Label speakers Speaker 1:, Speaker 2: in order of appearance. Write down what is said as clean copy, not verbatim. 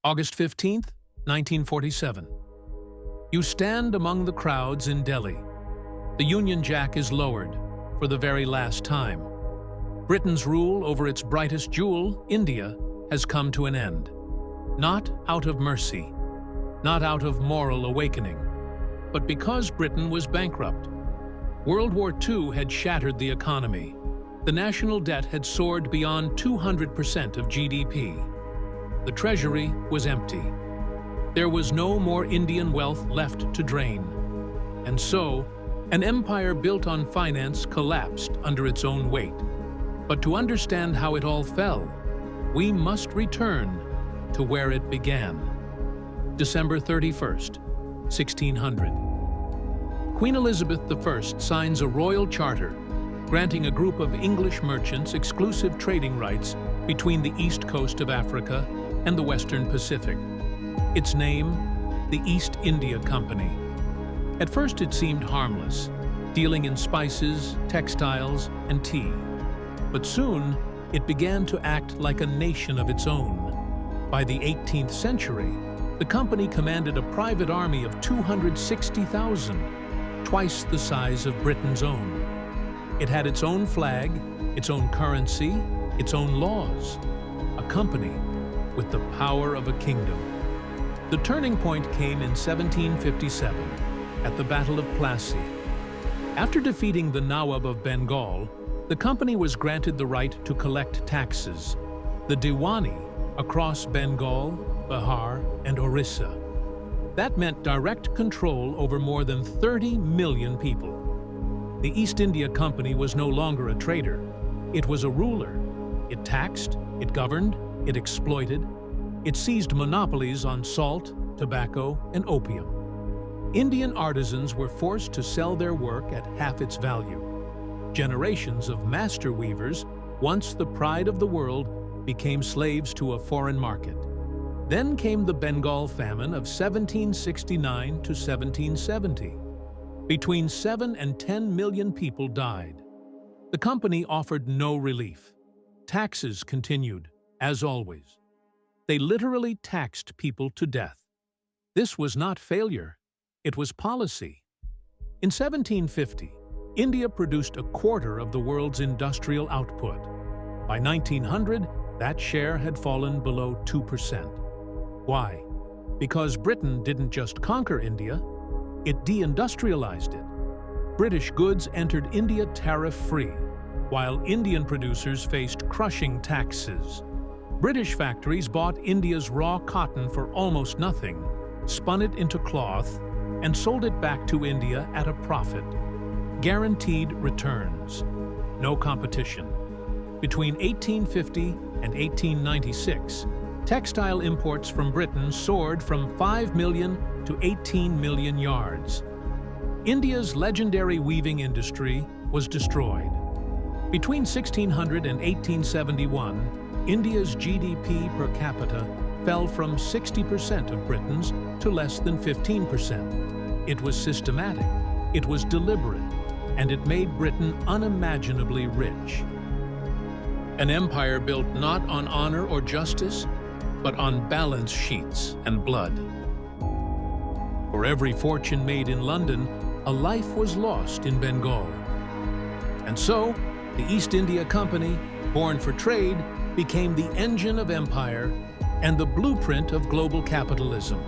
Speaker 1: August 15, 1947. You stand among the crowds in Delhi. The Union Jack is lowered for the very last time. Britain's rule over its brightest jewel, India, has come to an end. Not out of mercy, not out of moral awakening, but because Britain was bankrupt. World War II had shattered the economy. The national debt had soared beyond 200% of GDP. The treasury was empty. There was no more Indian wealth left to drain. And so, an empire built on finance collapsed under its own weight. But to understand how it all fell, we must return to where it began. December 31st, 1600. Queen Elizabeth I signs a royal charter granting a group of English merchants exclusive trading rights between the east coast of Africa and the Western Pacific. Its name, the East India Company. At first it seemed harmless, dealing in spices, textiles, and tea. But soon, it began to act like a nation of its own. By the 18th century, the company commanded a private army of 260,000, twice the size of Britain's own. It had its own flag, its own currency, its own laws. A company with the power of a kingdom. The turning point came in 1757 at the Battle of Plassey. After defeating the Nawab of Bengal, the company was granted the right to collect taxes, the Diwani, across Bengal, Bihar, and Orissa. That meant direct control over more than 30 million people. The East India Company was no longer a trader. It was a ruler. It taxed, it governed, it exploited. It seized monopolies on salt, tobacco, and opium. Indian artisans were forced to sell their work at half its value. Generations of master weavers, once the pride of the world, became slaves to a foreign market. Then came the Bengal Famine of 1769 to 1770. Between 7 and 10 million people died. The company offered no relief. Taxes continued, as always. They literally taxed people to death. This was not failure, it was policy. In 1750, India produced a quarter of the world's industrial output. By 1900, that share had fallen below 2%. Why? Because Britain didn't just conquer India, it deindustrialized it. British goods entered India tariff-free, while Indian producers faced crushing taxes. British factories bought India's raw cotton for almost nothing, spun it into cloth, and sold it back to India at a profit. Guaranteed returns. No competition. Between 1850 and 1896, textile imports from Britain soared from 5 million to 18 million yards. India's legendary weaving industry was destroyed. Between 1600 and 1871, India's GDP per capita fell from 60% of Britain's to less than 15%. It was systematic, it was deliberate, and it made Britain unimaginably rich. An empire built not on honor or justice, but on balance sheets and blood. For every fortune made in London, a life was lost in Bengal. And so, the East India Company, born for trade, became the engine of empire and the blueprint of global capitalism.